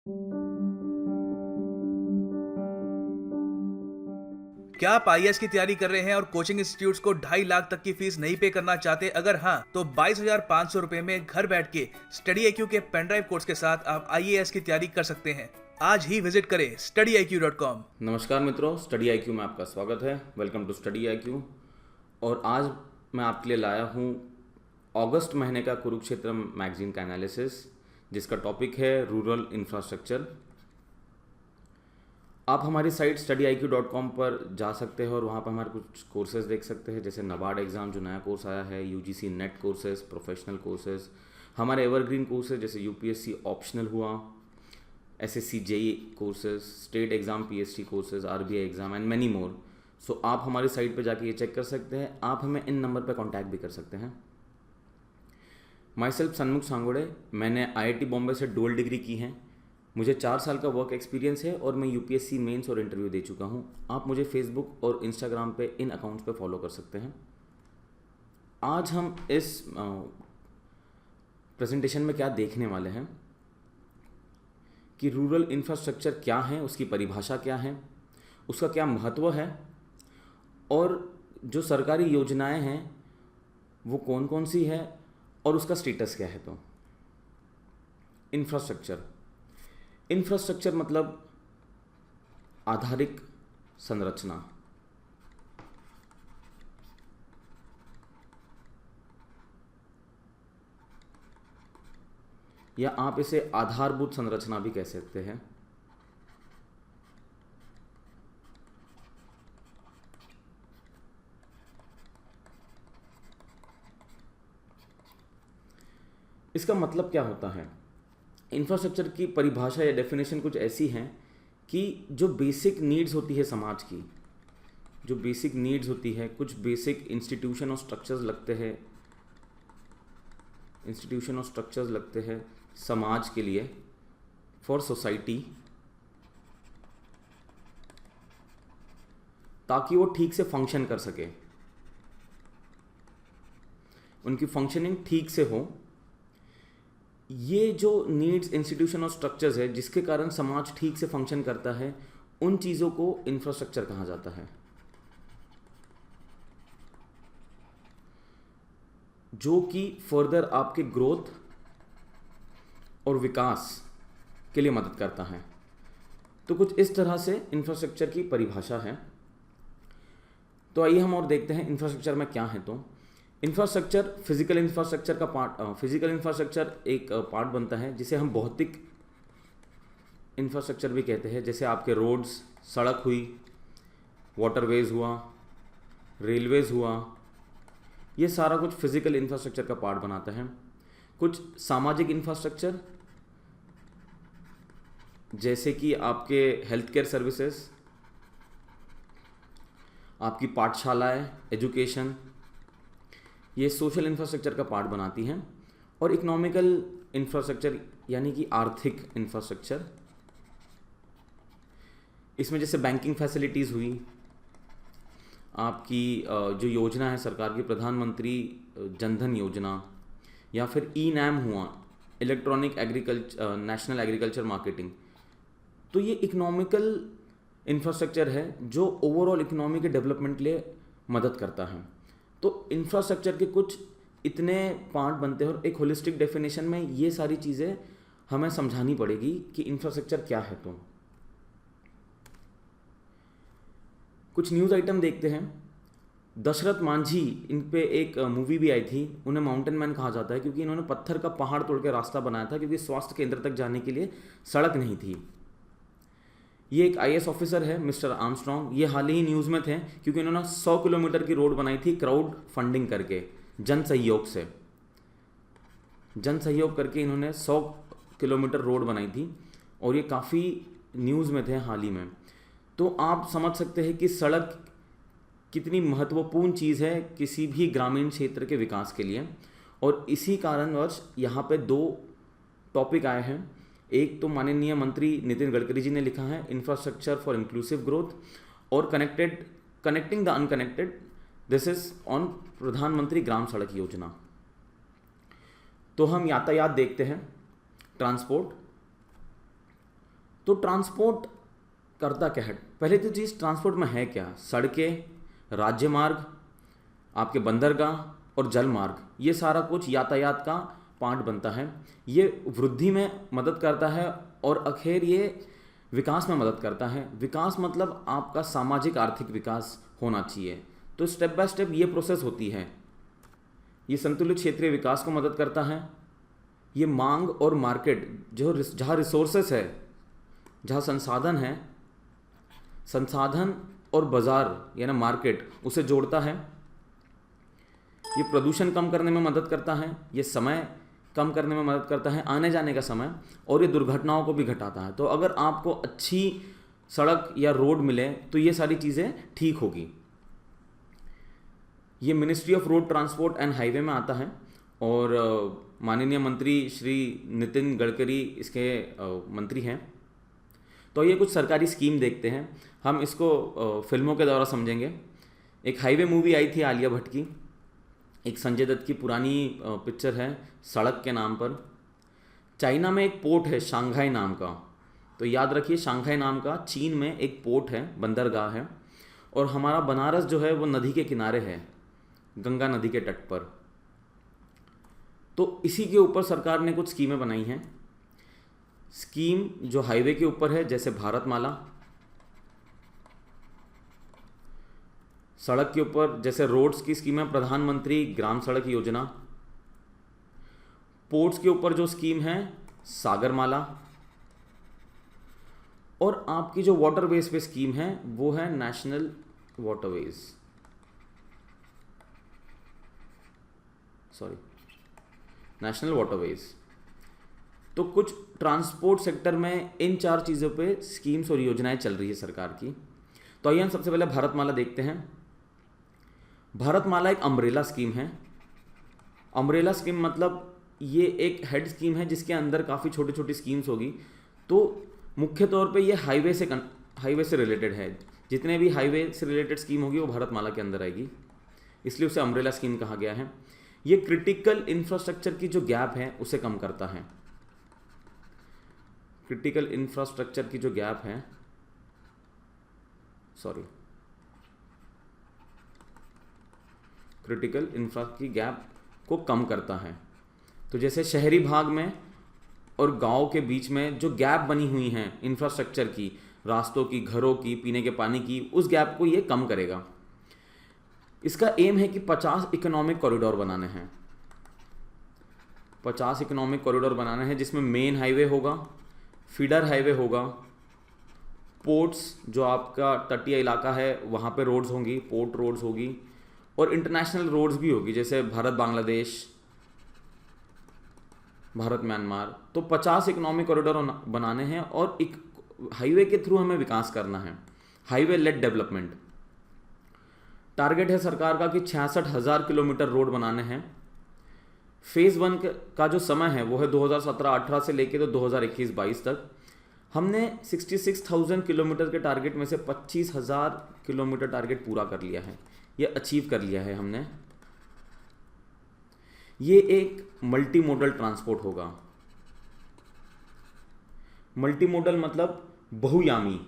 क्या आप आईएएस की तैयारी कर रहे हैं और कोचिंग इंस्टीट्यूट्स को 2.5 लाख तक की फीस नहीं पे करना चाहते? अगर हाँ, तो 22,500 रुपए में घर बैठ के स्टडी आईक्यू के पेनड्राइव कोर्स के साथ आप आईएएस की तैयारी कर सकते हैं। आज ही विजिट करें studyIQ.com। नमस्कार मित्रों, स्टडी आईक्यू में आपका स्वागत है। Welcome to Study IQ. और आज मैं आपके लिए लाया हूँ अगस्त महीने का कुरुक्षेत्र मैगजीन का एनालिसिस, जिसका टॉपिक है रूरल इंफ्रास्ट्रक्चर। आप हमारी साइट studyIQ.com पर जा सकते हैं और वहाँ पर हमारे कुछ कोर्सेज देख सकते हैं, जैसे नाबार्ड एग्ज़ाम जो नया कोर्स आया है, UGC NET courses, professional courses, हमारे एवरग्रीन कोर्सेज जैसे यूपीएससी ऑप्शनल हुआ, SSC JE courses, state exam PST courses, RBI exam and many more. So आप हमारी साइट पर जाके ये चेक कर सकते हैं। आप हमें इन नंबर पर कॉन्टैक्ट भी कर सकते हैं। माई सेल्फ सन्मुख सांगोड़े, मैंने आईआईटी बॉम्बे से डुअल डिग्री की है। मुझे 4 साल का वर्क एक्सपीरियंस है और मैं यूपीएससी मेंस और इंटरव्यू दे चुका हूँ। आप मुझे फेसबुक और इंस्टाग्राम पे इन अकाउंट्स पे फॉलो कर सकते हैं। आज हम इस प्रेजेंटेशन में क्या देखने वाले हैं कि रूरल इंफ्रास्ट्रक्चर क्या है, उसकी परिभाषा क्या है, उसका क्या महत्व है और जो सरकारी योजनाएं हैं वो कौन कौन सी है और उसका स्टेटस क्या है। तो इंफ्रास्ट्रक्चर मतलब आधारिक संरचना, या आप इसे आधारभूत संरचना भी कह सकते हैं। इसका मतलब क्या होता है? इंफ्रास्ट्रक्चर की परिभाषा या डेफिनेशन कुछ ऐसी है कि जो बेसिक नीड्स होती है समाज की, जो बेसिक नीड्स होती है, कुछ बेसिक इंस्टीट्यूशन और स्ट्रक्चर्स लगते हैं समाज के लिए, फॉर सोसाइटी, ताकि वो ठीक से फंक्शन कर सके, उनकी फंक्शनिंग ठीक से हो। ये जो नीड्स, इंस्टीट्यूशन और स्ट्रक्चर्स है जिसके कारण समाज ठीक से फंक्शन करता है, उन चीज़ों को इंफ्रास्ट्रक्चर कहा जाता है, जो कि फर्दर आपके ग्रोथ और विकास के लिए मदद करता है। तो कुछ इस तरह से इंफ्रास्ट्रक्चर की परिभाषा है। तो आइए हम और देखते हैं इंफ्रास्ट्रक्चर में क्या है। तो इंफ्रास्ट्रक्चर फिजिकल इंफ्रास्ट्रक्चर का पार्ट, फिजिकल इंफ्रास्ट्रक्चर एक पार्ट बनता है जिसे हम भौतिक इंफ्रास्ट्रक्चर भी कहते हैं। जैसे आपके रोड्स, सड़क हुई, वाटरवेज हुआ, रेलवेज हुआ, ये सारा कुछ फिजिकल इंफ्रास्ट्रक्चर का पार्ट बनाता है। कुछ सामाजिक इंफ्रास्ट्रक्चर, जैसे कि आपके हेल्थ केयर सर्विसेज, आपकी पाठशालाएं, एजुकेशन, ये सोशल इंफ्रास्ट्रक्चर का पार्ट बनाती हैं। और इकोनॉमिकल इंफ्रास्ट्रक्चर यानी कि आर्थिक इंफ्रास्ट्रक्चर, इसमें जैसे बैंकिंग फैसिलिटीज़ हुई, आपकी जो योजना है सरकार की, प्रधानमंत्री जनधन योजना, या फिर ई नैम हुआ, इलेक्ट्रॉनिक नेशनल एग्रीकल्चर मार्केटिंग। तो ये इकोनॉमिकल इंफ्रास्ट्रक्चर है जो ओवरऑल इकोनॉमी के डेवलपमेंट के लिए मदद करता है। तो इंफ्रास्ट्रक्चर के कुछ इतने पार्ट बनते हैं और एक होलिस्टिक डेफिनेशन में ये सारी चीज़ें हमें समझानी पड़ेगी कि इंफ्रास्ट्रक्चर क्या है। तो कुछ न्यूज़ आइटम देखते हैं। दशरथ मांझी, इन पे एक मूवी भी आई थी। उन्हें माउंटेन मैन कहा जाता है क्योंकि इन्होंने पत्थर का पहाड़ तोड़ के रास्ता बनाया था, क्योंकि स्वास्थ्य केंद्र तक जाने के लिए सड़क नहीं थी। ये एक आईएएस ऑफिसर है, मिस्टर आर्मस्ट्रॉन्ग। ये हाल ही न्यूज़ में थे क्योंकि इन्होंने 100 किलोमीटर की रोड बनाई थी क्राउड फंडिंग करके, जन सहयोग करके इन्होंने 100 किलोमीटर रोड बनाई थी और ये काफ़ी न्यूज़ में थे हाल ही में। तो आप समझ सकते हैं कि सड़क कितनी महत्वपूर्ण चीज़ है किसी भी ग्रामीण क्षेत्र के विकास के लिए। और इसी कारणवश यहाँ पे 2 टॉपिक आए हैं। एक तो माननीय मंत्री नितिन गडकरी जी ने लिखा है, इंफ्रास्ट्रक्चर फॉर इंक्लूसिव ग्रोथ, और connecting the unconnected, this is on प्रधानमंत्री ग्राम सड़क योजना। तो हम यातायात देखते हैं, ट्रांसपोर्ट। तो ट्रांसपोर्ट करता क्या है? पहले तो चीज़ ट्रांसपोर्ट में है क्या? सड़कें, राज्य मार्ग, आपके बंदरगाह और जल मार्ग, ये सारा कुछ यातायात का पार्ट बनता है। ये वृद्धि में मदद करता है और आखिर ये विकास में मदद करता है। विकास मतलब आपका सामाजिक आर्थिक विकास होना चाहिए। तो स्टेप बाय स्टेप ये प्रोसेस होती है। ये संतुलित क्षेत्रीय विकास को मदद करता है। ये मांग और मार्केट, जो जहाँ रिसोर्सेस है, जहाँ संसाधन है, संसाधन और बाजार यानी मार्केट, उसे जोड़ता है। ये प्रदूषण कम करने में मदद करता है, ये समय कम करने में मदद करता है, आने जाने का समय, और ये दुर्घटनाओं को भी घटाता है। तो अगर आपको अच्छी सड़क या रोड मिले तो ये सारी चीज़ें ठीक होगी। ये ministry of road transport and highway में आता है और माननीय मंत्री श्री नितिन गडकरी इसके मंत्री हैं। तो ये कुछ सरकारी स्कीम देखते हैं, हम इसको फिल्मों के द्वारा समझेंगे। एक हाईवे मूवी आई थी आलिया भट्ट की, एक संजय दत्त की पुरानी पिक्चर है सड़क के नाम पर। चाइना में एक पोर्ट है शंघाई नाम का, तो याद रखिए शंघाई नाम का चीन में एक पोर्ट है, बंदरगाह है। और हमारा बनारस जो है वो नदी के किनारे है, गंगा नदी के तट पर। तो इसी के ऊपर सरकार ने कुछ स्कीमें बनाई हैं। स्कीम जो हाईवे के ऊपर है, जैसे भारतमाला, सड़क के ऊपर जैसे रोड्स की स्कीम है प्रधानमंत्री ग्राम सड़क योजना, पोर्ट्स के ऊपर जो स्कीम है सागरमाला, और आपकी जो वाटरवेज पे स्कीम है वो है नेशनल वाटरवेज, नेशनल वाटरवेज। तो कुछ ट्रांसपोर्ट सेक्टर में इन 4 चीज़ों पे स्कीम्स और योजनाएं चल रही है सरकार की। तो आइए हम सबसे पहले भारतमाला देखते हैं। भारतमाला एक अम्ब्रेला स्कीम है। अम्ब्रेला स्कीम मतलब ये एक हेड स्कीम है जिसके अंदर काफ़ी छोटी छोटी स्कीम्स होगी। तो मुख्य तौर पे ये हाईवे से रिलेटेड है। जितने भी हाईवे से रिलेटेड स्कीम होगी वो भारतमाला के अंदर आएगी, इसलिए उसे अम्ब्रेला स्कीम कहा गया है। ये क्रिटिकल इंफ्रास्ट्रक्चर की जो गैप है उसे कम करता है। क्रिटिकल इंफ्रास्ट्रक्चर की जो गैप है, क्रिटिकल इंफ्रा की गैप को कम करता है। तो जैसे शहरी भाग में और गांव के बीच में जो गैप बनी हुई हैं इंफ्रास्ट्रक्चर की, रास्तों की, घरों की, पीने के पानी की, उस गैप को ये कम करेगा। इसका एम है कि 50 इकोनॉमिक कॉरिडोर बनाने हैं। 50 इकोनॉमिक कॉरिडोर बनाने हैं जिसमें मेन हाईवे होगा, फीडर हाईवे होगा, पोर्ट्स जो आपका तटीय इलाका है वहाँ पे रोड्स होंगी, पोर्ट रोड्स होगी, और इंटरनेशनल रोड्स भी होगी जैसे भारत बांग्लादेश, भारत म्यांमार। तो 50 इकोनॉमिक कॉरिडोर बनाने हैं और एक हाईवे के थ्रू हमें विकास करना है, हाईवे लेड डेवलपमेंट। टारगेट है सरकार का कि 66,000 किलोमीटर रोड बनाने हैं। फेज़ 1 का जो समय है वो है 2017-18 से लेके तो 2021-22 तक। हमने 66,000 किलोमीटर के टारगेट में से 25,000 किलोमीटर टारगेट पूरा कर लिया है, ये अचीव कर लिया है हमने। ये एक मल्टी मोडल ट्रांसपोर्ट होगा। मल्टी मोडल मतलब बहुयामी।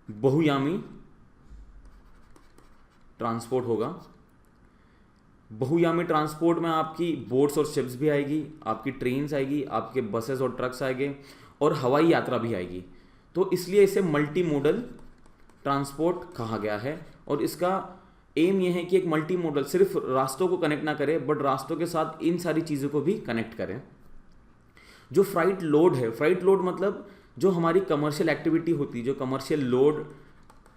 बहुयामी ट्रांसपोर्ट होगा। बहुयामी ट्रांसपोर्ट में आपकी बोट्स और शिप्स भी आएगी, आपकी ट्रेन्स आएगी, आपके बसेस और ट्रक्स आएंगे, और हवाई यात्रा भी आएगी। तो इसलिए इसे मल्टी मोडल ट्रांसपोर्ट कहा गया है। और इसका एम यह है कि एक मल्टी मोडल सिर्फ रास्तों को कनेक्ट ना करे, बट रास्तों के साथ इन सारी चीज़ों को भी कनेक्ट करें। जो फ्राइट लोड है, फ्राइट लोड मतलब जो हमारी कमर्शियल एक्टिविटी होती है, जो कमर्शियल लोड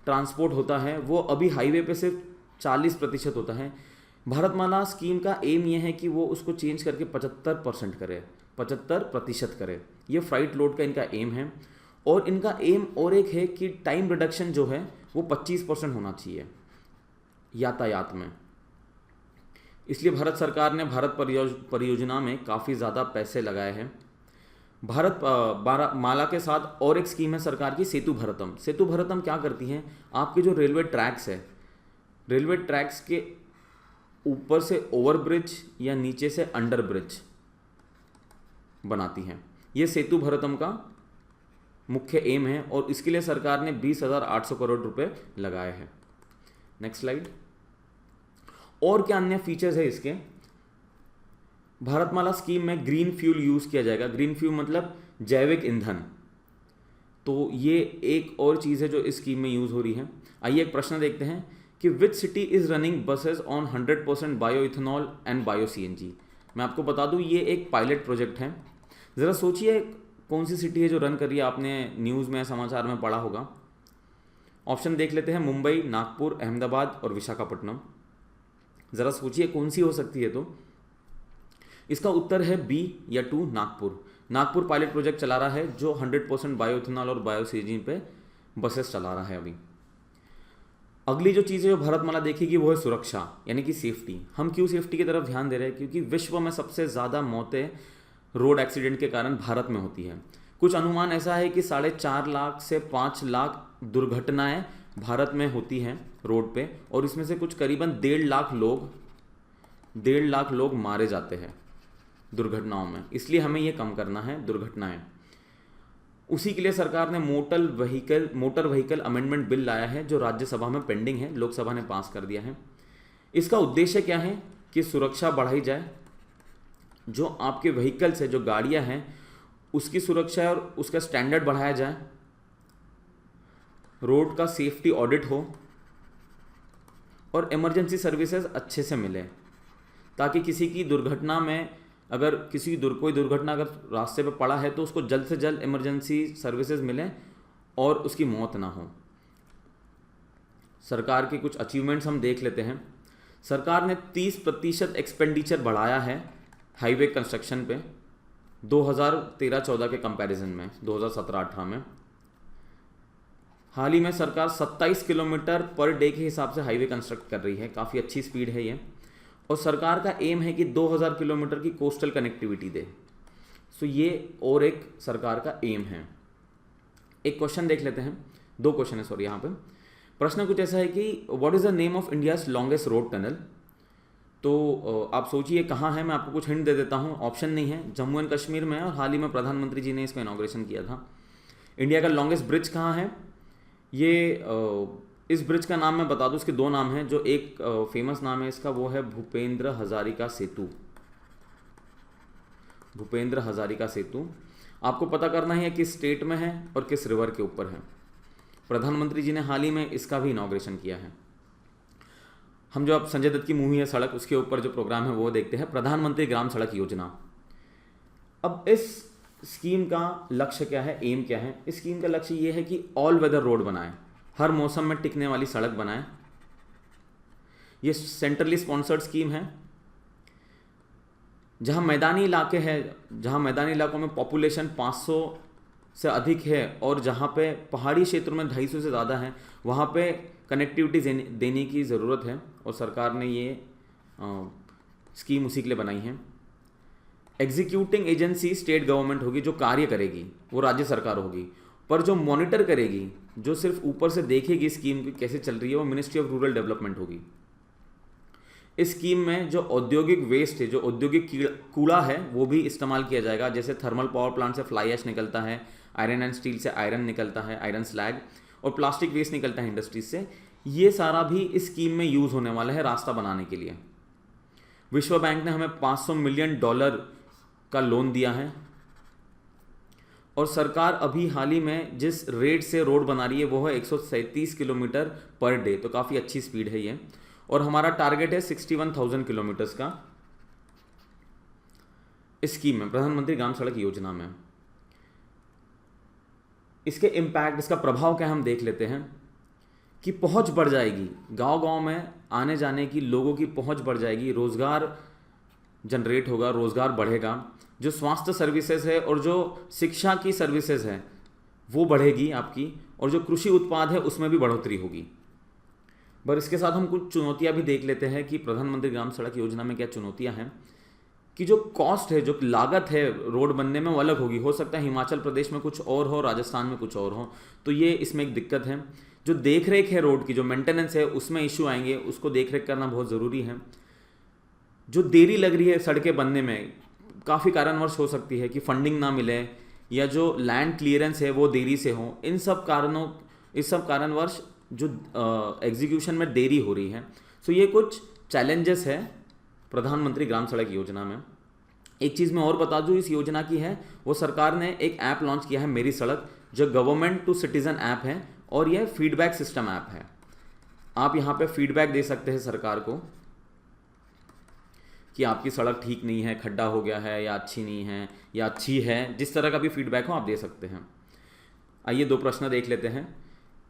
ट्रांसपोर्ट होता है, वो अभी हाईवे पे सिर्फ 40% होता है। भारतमाला स्कीम का एम यह है कि वो उसको चेंज करके 75% करे, 75% करे। ये फ्राइट लोड का इनका एम है। और इनका एम और एक है कि टाइम रिडक्शन जो है वो 25% होना चाहिए यातायात में। इसलिए भारत सरकार ने भारत परियोजना में काफ़ी ज़्यादा पैसे लगाए हैं। भारत माला के साथ और एक स्कीम है सरकार की, सेतु भारतम। सेतु भारतम क्या करती हैं, आपके जो रेलवे ट्रैक्स है, रेलवे ट्रैक्स के ऊपर से ओवर ब्रिज या नीचे से अंडर ब्रिज बनाती हैं। ये सेतु भारतम का मुख्य एम है और इसके लिए सरकार ने 20,800 करोड़ रुपए लगाए हैं। Next slide. और क्या अन्य फीचर्स है इसके? भारतमाला स्कीम में ग्रीन फ्यूल यूज किया जाएगा। ग्रीन फ्यूल मतलब जैविक ईंधन। तो ये एक और चीज़ है जो इस स्कीम में यूज हो रही है। आइए एक प्रश्न देखते हैं कि which city is running buses on 100% bio ethanol and bio CNG. मैं आपको बता दूं ये एक पायलट प्रोजेक्ट है। ज़रा सोचिए कौन सी सिटी है जो रन कर रही है, आपने न्यूज़ में समाचार में पढ़ा होगा। ऑप्शन देख लेते हैं, मुंबई, नागपुर, अहमदाबाद और विशाखापट्टनम। ज़रा सोचिए कौन सी हो सकती है। तो इसका उत्तर है बी या 2 नागपुर। नागपुर पायलट प्रोजेक्ट चला रहा है जो 100% बायो इथेनॉल और बायो सीएनजी पे बसेस चला रहा है अभी। अगली जो चीज़ है जो भारतमाला देखेगी वो है सुरक्षा, यानी कि सेफ्टी। हम क्यों सेफ्टी की तरफ ध्यान दे रहे हैं? क्योंकि विश्व में सबसे ज़्यादा मौतें रोड एक्सीडेंट के कारण भारत में होती है। कुछ अनुमान ऐसा है कि 4.5 लाख से 5 लाख दुर्घटनाएं भारत में होती हैं रोड पे, और इसमें से कुछ करीबन 1.5 लाख लोग मारे जाते हैं दुर्घटनाओं में। इसलिए हमें ये कम करना है दुर्घटनाएं। उसी के लिए सरकार ने मोटर व्हीकल अमेंडमेंट बिल लाया है जो राज्यसभा में पेंडिंग है, लोकसभा ने पास कर दिया है। इसका उद्देश्य क्या है कि सुरक्षा बढ़ाई जाए, जो आपके व्हीकल्स है, जो गाड़ियां हैं, उसकी सुरक्षा और उसका स्टैंडर्ड बढ़ाया जाए, रोड का सेफ्टी ऑडिट हो और इमरजेंसी सर्विसेज अच्छे से मिले, ताकि किसी की दुर्घटना में अगर कोई दुर्घटना अगर रास्ते पे पड़ा है तो उसको जल्द से जल्द इमरजेंसी सर्विसेज मिलें और उसकी मौत ना हो। सरकार के कुछ अचीवमेंट्स हम देख लेते हैं। सरकार ने 30% एक्सपेंडिचर बढ़ाया है हाईवे कंस्ट्रक्शन पे 2013-14 के कंपैरिजन में 2017-18 में। हाल ही में सरकार 27 किलोमीटर पर डे के हिसाब से हाईवे कंस्ट्रक्ट कर रही है, काफ़ी अच्छी स्पीड है ये। और सरकार का एम है कि 2000 किलोमीटर की कोस्टल कनेक्टिविटी दे। सो ये और एक सरकार का एम है। एक क्वेश्चन देख लेते हैं, 2 क्वेश्चन है सॉरी यहाँ पे। प्रश्न कुछ ऐसा है कि what is the name of India's longest road tunnel. तो आप सोचिए कहाँ है, मैं आपको कुछ हिंट दे देता हूँ। ऑप्शन नहीं है, जम्मू एंड कश्मीर में है और हाल ही में प्रधानमंत्री जी ने इसका इनॉग्रेशन किया था। इंडिया का लॉन्गेस्ट ब्रिज कहाँ है? ये इस ब्रिज का नाम मैं बता दूं, इसके 2 नाम हैं। जो एक फेमस नाम है इसका वो है भूपेंद्र हजारिका सेतु। भूपेंद्र हजारिका सेतु आपको पता करना है किस स्टेट में है और किस रिवर के ऊपर है। प्रधानमंत्री जी ने हाल ही में इसका भी इनॉग्रेशन किया है। हम जो अब संजय दत्त की मूवी है सड़क, उसके ऊपर जो प्रोग्राम है वो देखते हैं, प्रधानमंत्री ग्राम सड़क योजना। अब इस स्कीम का लक्ष्य क्या है, एम क्या है? इस स्कीम का लक्ष्य ये है कि ऑल वेदर रोड बनाएं, हर मौसम में टिकने वाली सड़क बनाएं। ये सेंट्रली स्पॉन्सर्ड स्कीम है। जहां मैदानी इलाके हैं, जहां मैदानी इलाकों में पॉपुलेशन 500 से अधिक है और जहां पे पहाड़ी क्षेत्रों में 250 से ज़्यादा है, वहां पे कनेक्टिविटी देने की ज़रूरत है और सरकार ने ये स्कीम उसी के लिए बनाई है। एग्जीक्यूटिंग एजेंसी स्टेट गवर्नमेंट होगी, जो कार्य करेगी वो राज्य सरकार होगी, पर जो मॉनिटर करेगी, जो सिर्फ ऊपर से देखेगी स्कीम की कैसे चल रही है, वो मिनिस्ट्री ऑफ रूरल डेवलपमेंट होगी। इस स्कीम में जो औद्योगिक वेस्ट है, जो औद्योगिक कूड़ा है, वो भी इस्तेमाल किया जाएगा। जैसे थर्मल पावर प्लांट से फ्लाई ऐश निकलता है, आयरन एंड स्टील से आयरन निकलता है, आयरन स्लैग, और प्लास्टिक वेस्ट निकलता है इंडस्ट्रीज से। ये सारा भी इस स्कीम में यूज़ होने वाला है रास्ता बनाने के लिए। विश्व बैंक ने हमें $500 मिलियन का लोन दिया है और सरकार अभी हाल ही में जिस रेट से रोड बना रही है वो है 137 किलोमीटर पर डे, तो काफ़ी अच्छी स्पीड है ये। और हमारा टारगेट है 61,000 किलोमीटर्स का इस स्कीम में, प्रधानमंत्री ग्राम सड़क योजना में। इसके इम्पैक्ट, इसका प्रभाव क्या हम देख लेते हैं कि पहुंच बढ़ जाएगी, गांव-गांव में आने जाने की लोगों की पहुंच बढ़ जाएगी, रोजगार जनरेट होगा, रोजगार बढ़ेगा, जो स्वास्थ्य सर्विसेज है और जो शिक्षा की सर्विसेज है वो बढ़ेगी आपकी, और जो कृषि उत्पाद है उसमें भी बढ़ोतरी होगी। पर इसके साथ हम कुछ चुनौतियां भी देख लेते हैं कि प्रधानमंत्री ग्राम सड़क योजना में क्या चुनौतियां हैं। कि जो कॉस्ट है, जो लागत है रोड बनने में वो अलग होगी। हो सकता है हिमाचल प्रदेश में कुछ और हो, राजस्थान में कुछ और हो, तो ये इसमें एक दिक्कत है। जो देख रेख है रोड की, जो मेंटेनेंस है, उसमें इशू आएंगे, उसको देख रेख करना बहुत ज़रूरी है। जो देरी लग रही है सड़कें बनने में, काफ़ी कारणवश हो सकती है कि फंडिंग ना मिले या जो लैंड क्लियरेंस है वो देरी से हो, इस सब कारणवश जो एग्जीक्यूशन में देरी हो रही है। सो ये कुछ चैलेंजेस है प्रधानमंत्री ग्राम सड़क योजना में। एक चीज़ मैं और बता दूं इस योजना की है, वो सरकार ने एक ऐप लॉन्च किया है मेरी सड़क, जो गवर्नमेंट टू सिटीजन ऐप है और यह फीडबैक सिस्टम ऐप है। आप यहाँ पे फीडबैक दे सकते हैं सरकार को कि आपकी सड़क ठीक नहीं है, खड्डा हो गया है, या अच्छी नहीं है या अच्छी है, जिस तरह का भी फीडबैक हो आप दे सकते हैं। आइए 2 प्रश्न देख लेते हैं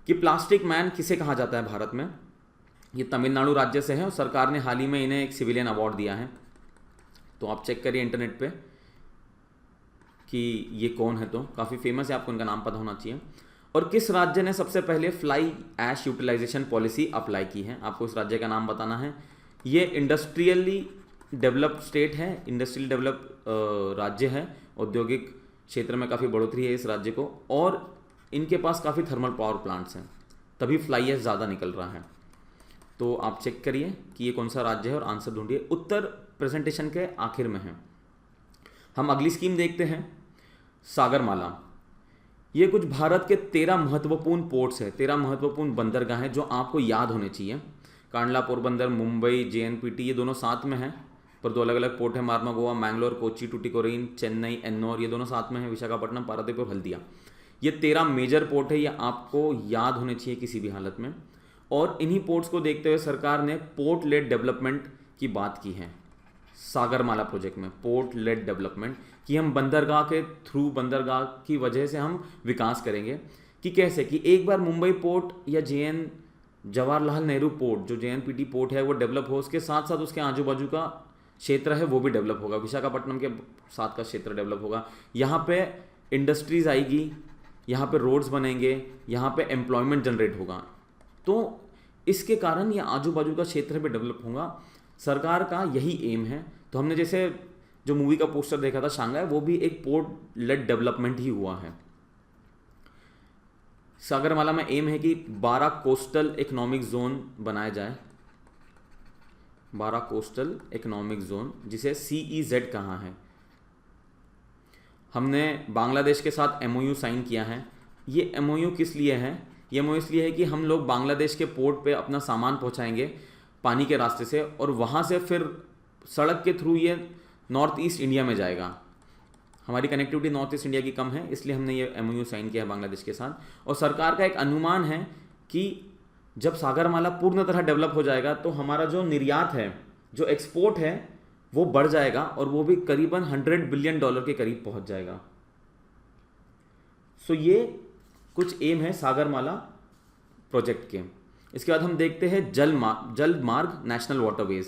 कि प्लास्टिक मैन किसे कहा जाता है भारत में। ये तमिलनाडु राज्य से है और सरकार ने हाल ही में इन्हें एक सिविलियन अवार्ड दिया है। तो आप चेक करिए इंटरनेट पे कि ये कौन है, तो काफ़ी फेमस है, आपको इनका नाम पता होना चाहिए। और किस राज्य ने सबसे पहले fly ash utilization policy apply की है, आपको इस राज्य का नाम बताना है। ये इंडस्ट्रियली डेवलप्ड स्टेट है, इंडस्ट्रियल डेवलप राज्य है, औद्योगिक क्षेत्र में काफ़ी बढ़ोतरी है इस राज्य को, और इनके पास काफ़ी थर्मल पावर प्लांट्स हैं, तभी फ्लाई ऐश ज़्यादा निकल रहा है। तो आप चेक करिए कि ये कौन सा राज्य है और आंसर ढूंढिए। उत्तर प्रेजेंटेशन के आखिर में है। हम अगली स्कीम देखते हैं, सागरमाला। ये कुछ भारत के 13 महत्वपूर्ण पोर्ट्स है, 13 महत्वपूर्ण बंदरगाह हैं जो आपको याद होने चाहिए। कांडला पोरबंदर, मुंबई, JNPT, ये दोनों साथ में हैं, पर 2 अलग अलग पोर्ट है, मार्मागोवा, मैंगलोर, कोच्चि, टुटिकोरिन, चेन्नई, एन्नौर, ये दोनों साथ में है, विशाखापट्टनम, पारादीप और हल्दिया। ये 13 मेजर पोर्ट है, ये आपको याद होने चाहिए किसी भी हालत में। और इन्हीं पोर्ट्स को देखते हुए सरकार ने पोर्ट लेड डेवलपमेंट की बात की है सागरमाला प्रोजेक्ट में, पोर्ट लेड डेवलपमेंट, कि हम बंदरगाह के थ्रू, बंदरगाह की वजह से हम विकास करेंगे। कि कैसे, कि एक बार मुंबई पोर्ट या जवाहरलाल नेहरू पोर्ट, जो JNPT पोर्ट है, वो डेवलप हो, उसके साथ साथ उसके आजू बाजू का क्षेत्र है वो भी डेवलप होगा, विशाखापट्टनम के साथ का क्षेत्र डेवलप होगा। यहाँ पे इंडस्ट्रीज आएगी, यहाँ पे रोड्स बनेंगे, यहाँ पे एम्प्लॉयमेंट जनरेट होगा, तो इसके कारण ये आजू बाजू का क्षेत्र भी डेवलप होगा। सरकार का यही एम है। तो हमने जैसे जो मूवी का पोस्टर देखा था शांघाई, वो भी एक पोर्ट लेड डेवलपमेंट ही हुआ है। सागरमाला में एम है कि 12 कोस्टल इकोनॉमिक जोन बनाया जाए, 12 कोस्टल इकोनॉमिक जोन, जिसे CEZ कहा है। हमने बांग्लादेश के साथ MOU साइन किया है। ये MOU किस लिए है? ये MOU इसलिए है कि हम लोग बांग्लादेश के पोर्ट पे अपना सामान पहुंचाएंगे पानी के रास्ते से, और वहाँ से फिर सड़क के थ्रू ये नॉर्थ ईस्ट इंडिया में जाएगा। हमारी कनेक्टिविटी नॉर्थ ईस्ट इंडिया की कम है, इसलिए हमने ये MOU साइन किया है बांग्लादेश के साथ। और सरकार का एक अनुमान है कि जब सागरमाला पूर्ण तरह डेवलप हो जाएगा तो हमारा जो निर्यात है, जो एक्सपोर्ट है, वो बढ़ जाएगा, और वो भी करीबन $100 बिलियन के करीब पहुंच जाएगा। सो ये कुछ एम है सागरमाला प्रोजेक्ट के। इसके बाद हम देखते हैं जल मार्ग नेशनल वाटरवेज।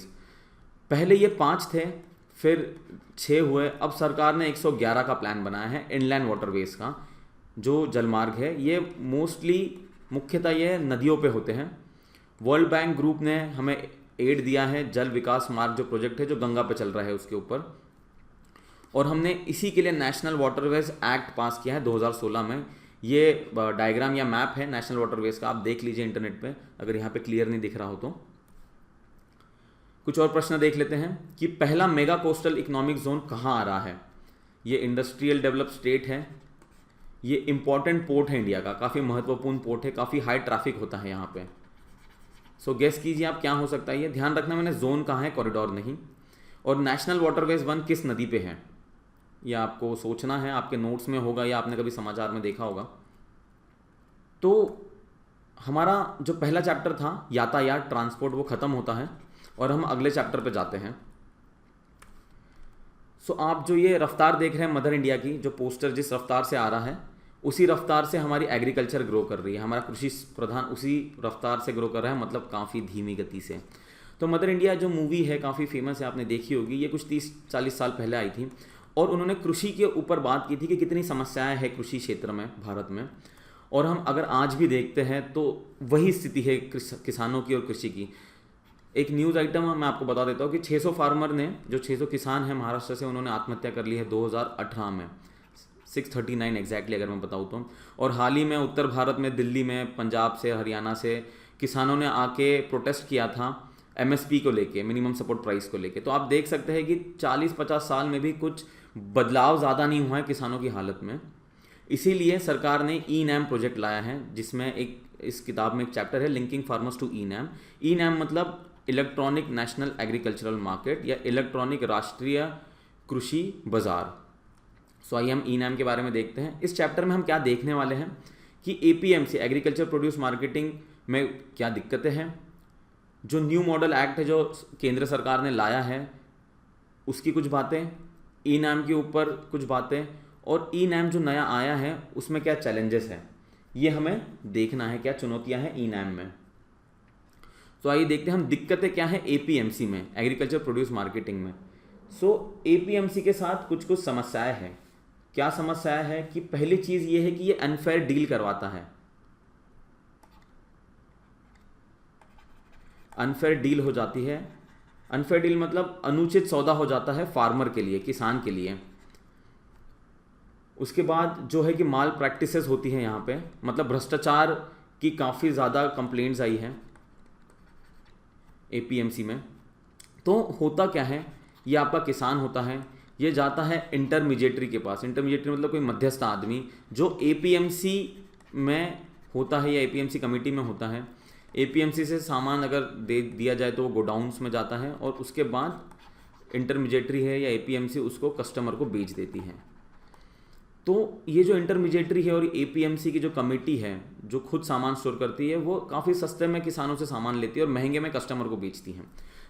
पहले ये 5 थे, फिर 6 हुए, अब सरकार ने 111 का प्लान बनाया है इनलैंड वाटरवेज का। जो जलमार्ग है ये मुख्यतः ये नदियों पे होते हैं। वर्ल्ड बैंक ग्रुप ने हमें एड दिया है जल विकास मार्ग जो प्रोजेक्ट है, जो गंगा पे चल रहा है उसके ऊपर, और हमने इसी के लिए नेशनल वाटरवेज एक्ट पास किया है 2016 में। ये डायग्राम या मैप है नेशनल वाटरवेज का, आप देख लीजिए इंटरनेट पे अगर यहाँ पे क्लियर नहीं दिख रहा हो तो। कुछ और प्रश्न देख लेते हैं कि पहला मेगा कोस्टल इकोनॉमिक जोन कहाँ आ रहा है। ये इंडस्ट्रियल डेवलप स्टेट है, ये इंपॉर्टेंट पोर्ट है इंडिया का, काफ़ी महत्वपूर्ण पोर्ट है, काफ़ी हाई ट्रैफिक होता है यहाँ पे। सो गेस कीजिए आप क्या हो सकता है। ये ध्यान रखना मैंने जोन कहाँ है, कॉरिडोर नहीं। और नेशनल वाटरवेज 1 किस नदी पे है, ये आपको सोचना है, आपके नोट्स में होगा या आपने कभी समाचार में देखा होगा। तो हमारा जो पहला चैप्टर था यातायात, ट्रांसपोर्ट, वो ख़त्म होता है और हम अगले चैप्टर पे जाते हैं। सो आप जो ये रफ्तार देख रहे हैं मदर इंडिया की, जो पोस्टर जिस रफ्तार से आ रहा है, उसी रफ्तार से हमारी एग्रीकल्चर ग्रो कर रही है, हमारा कृषि प्रधान उसी रफ्तार से ग्रो कर रहा है, मतलब काफ़ी धीमी गति से। तो मदर इंडिया जो मूवी है काफ़ी फेमस है, आपने देखी होगी। ये कुछ 30-40 साल पहले आई थी और उन्होंने कृषि के ऊपर बात की थी कि कितनी समस्याएं हैं कृषि क्षेत्र में भारत में। और हम अगर आज भी देखते हैं तो वही स्थिति है किसानों की और कृषि की। एक न्यूज़ आइटम मैं आपको बता देता हूँ कि 600 फार्मर ने, जो 600 किसान हैं महाराष्ट्र से, उन्होंने आत्महत्या कर ली है 2018 में, 639 एग्जैक्टली अगर मैं बताऊँ तो। और हाल ही में उत्तर भारत में, दिल्ली में, पंजाब से, हरियाणा से किसानों ने आके प्रोटेस्ट किया था एमएसपी को लेके, मिनिमम सपोर्ट प्राइस को लेके। तो आप देख सकते हैं कि 40-50 साल में भी कुछ बदलाव ज़्यादा नहीं हुआ है किसानों की हालत में। इसीलिए सरकार ने ई नैम प्रोजेक्ट लाया है, जिसमें इस किताब में एक चैप्टर है linking farmers to e NAM. E NAM मतलब इलेक्ट्रॉनिक नेशनल एग्रीकल्चरल मार्केट या इलेक्ट्रॉनिक राष्ट्रीय कृषि बाजार। सो आइए हम ई नैम के बारे में देखते हैं। इस चैप्टर में हम क्या देखने वाले हैं कि एपीएमसी एग्रीकल्चर प्रोड्यूस मार्केटिंग में क्या दिक्कतें हैं, जो न्यू मॉडल एक्ट है जो केंद्र सरकार ने लाया है उसकी कुछ बातें, ई नैम के ऊपर कुछ बातें, और ई नैम जो नया आया है उसमें क्या चैलेंजेस हैं, ये हमें देखना है, क्या चुनौतियां हैं ई नैम में। तो आइए देखते हैं हम दिक्कतें क्या हैं एपीएमसी में, एग्रीकल्चर प्रोड्यूस मार्केटिंग में। सो एपीएमसी के साथ कुछ कुछ समस्याएं हैं। क्या समस्या है कि पहली चीज़ ये है कि ये अनफेयर डील करवाता है। अनफेयर डील हो जाती है। अनफेयर डील मतलब अनुचित सौदा हो जाता है फार्मर के लिए, किसान के लिए। उसके बाद जो है कि माल प्रैक्टिसेस होती हैं यहाँ पे, मतलब भ्रष्टाचार की काफ़ी ज़्यादा कंप्लेंट्स आई हैं एपीएमसी में। तो होता क्या है, ये आपका किसान होता है, ये जाता है इंटरमीडिएटरी के पास। इंटरमीडिएटरी मतलब कोई मध्यस्थ आदमी जो एपीएमसी में होता है या एपीएमसी कमेटी में होता है। एपीएमसी से सामान अगर दे दिया जाए तो वो गोडाउन्स में जाता है और उसके बाद इंटरमीडिएटरी है या एपीएमसी उसको कस्टमर को बेच देती है। तो ये जो इंटरमीडिएटरी है और एपीएमसी की जो कमेटी है जो खुद सामान स्टोर करती है, वो काफ़ी सस्ते में किसानों से सामान लेती है और महंगे में कस्टमर को बेचती है।